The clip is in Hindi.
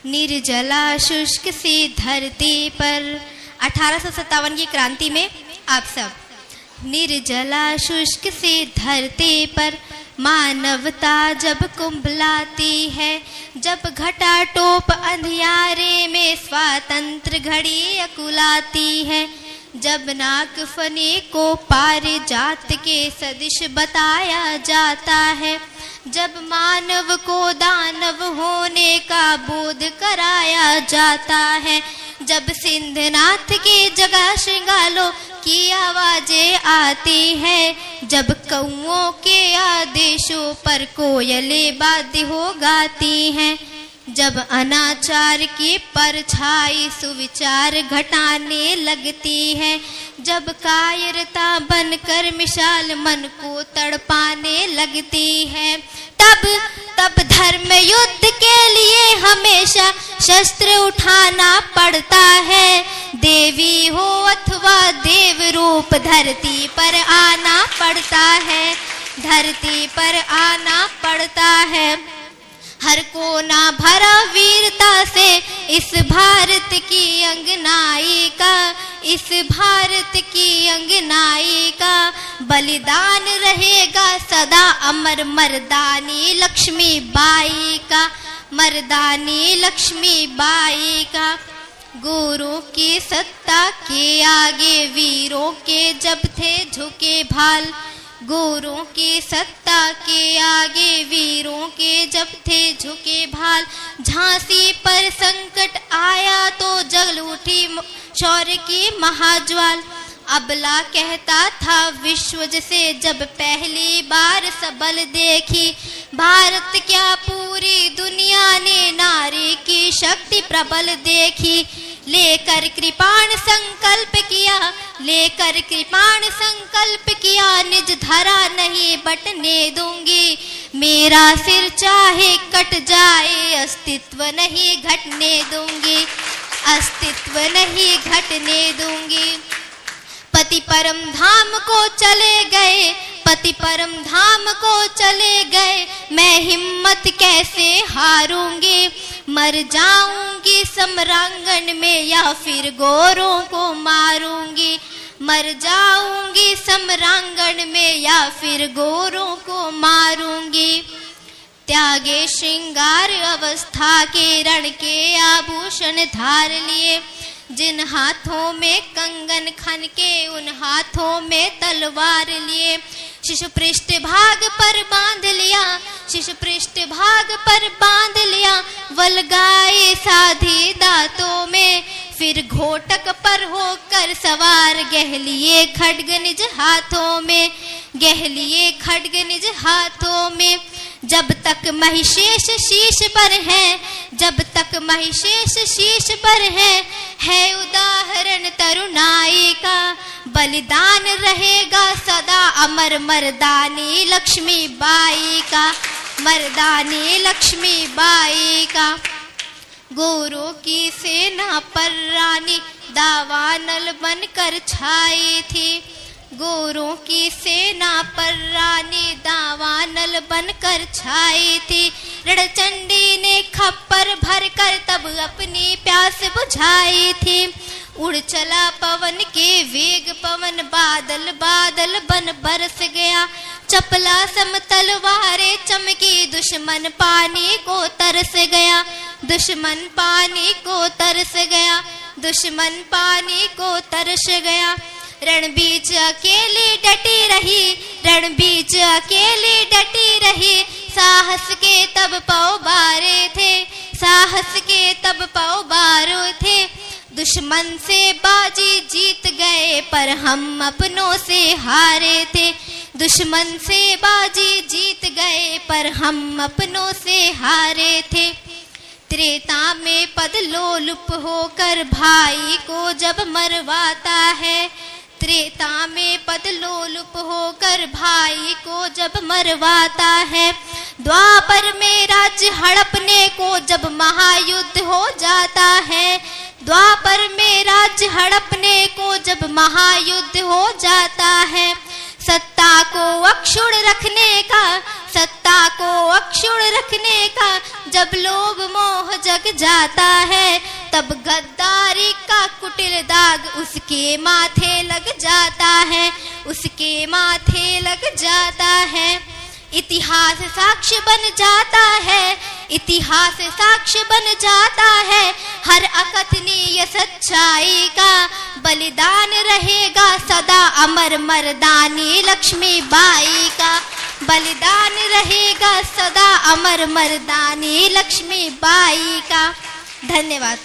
निर्जला शुष्क सी धरती पर 1857 की क्रांति में आप सब। निर्जला शुष्क सी धरती पर मानवता जब कुंभलाती है, जब घटा टोप अंधियारे में स्वातंत्र घड़ी अकुलाती है, जब नाक फने को पारिजात के सदिश बताया जाता है, जब मानव को दानव होने का बोध कराया जाता है, जब सिंधनाथ की जगह श्रृंगालों की आवाजें आती है, जब कौओं के आदेशों पर कोयलें बाध्य हो गाती हैं, जब अनाचार की परछाई सुविचार घटाने लगती है, जब कायरता बनकर मिसाल मन को तड़पाने लगती है, तब धर्म युद्ध के लिए हमेशा शस्त्र उठाना पड़ता है। देवी हो अथवा देव रूप धरती पर आना पड़ता है, धरती पर आना पड़ता है। हर कोना भरा वीरता से इस भारत की अंगनाई का, इस भारत की अंगनाई का बलिदान रहेगा सदा अमर मर्दानी लक्ष्मी बाई का, मर्दानी लक्ष्मी बाई का। गुरु की सत्ता के आगे वीरों के जब थे झुके भाल, गुरु की सत्ता के आगे वीरों के जब थे झुके भाल, झांसी पर संकट आया तो जल उठी शौर्य की महाज्वाल। अबला कहता था विश्व से जब पहली बार सबल देखी, भारत क्या पूरी दुनिया ने नारी की शक्ति प्रबल देखी। लेकर कृपाण संकल्प किया, लेकर कृपाण संकल्प किया, निज धरा नहीं बटने दूंगी, मेरा सिर चाहे कट जाए अस्तित्व नहीं घटने दूंगी, अस्तित्व नहीं घटने दूंगी। पति परम धाम को चले गए, पति परम धाम को चले गए, मैं हिम्मत कैसे हारूंगी, मर जाऊंगी सम्रांगण में या फिर गोरों को मारूंगी, मर जाऊंगी सम्रांगण में या फिर गोरों को मारूंगी। त्यागे श्रृंगार अवस्था के रण के आभूषण धार लिए, जिन हाथों में कंगन खन के उन हाथों में तलवार लिए, शिशु पृष्ठ भाग पर बांध लिया, शिशु पृष्ठ भाग पर बांध लिया, वलगाए साधी दांतों में, फिर घोटक पर होकर सवार गहलिए खड्ग निज हाथों में, गहलिए खड्ग निज हाथों में। जब तक महिषेष शीश पर है, जब तक महिषेष शीश पर है उदाहरण तरुणाई का, बलिदान रहेगा सदा अमर मर्दानी लक्ष्मी बाई का, मर्दानी लक्ष्मी बाई का। गुरु की सेना पर रानी दावानल बनकर छाई थी, गुरु की सेना पर रानी दावानल बनकर छाई थी, रणचंडी ने खप्पर भरकर तब अपनी प्यास बुझाई थी। उड़ चला पवन के वेग पवन, बादल बादल बन बरस गया, चपला सम तलवारें चमकी, दुश्मन पानी को तरस गया, दुश्मन पानी को तरस गया, दुश्मन पानी को तरस गया। रणबीच अकेली डटी रही, रणबीच अकेली डटी रही, साहस के तब पाँव बारे थे, साहस के तब पाँव बारो थे। दुश्मन से बाजी जीत गए पर हम अपनों से हारे थे, दुश्मन से बाजी जीत गए पर हम अपनों से हारे थे। त्रेता में पद लोलुप होकर भाई को जब मरवाता है, त्रेता में पद लोलुप होकर भाई को जब मरवाता है, द्वापर में राज्य हड़पने को जब महायुद्ध हो जाता है, द्वापर में राज्य हड़पने को जब महायुद्ध हो जाता है। सत्ता को अक्षुण्ण रखने का, सत्ता को अक्षुण्ण रखने का जब लोभ मोह जग जाता है, तब गद्दारी का कुटिल दाग उसके माथे लग जाता है, उसके माथे लग जाता है। इतिहास साक्ष्य बन जाता है, इतिहास साक्ष्य बन जाता है, हर अकथनीय सच्चाई का बलिदान रहेगा सदा अमर मर्दानी लक्ष्मीबाई का, बलिदान रहेगा सदा अमर मर्दानी लक्ष्मीबाई का। धन्यवाद।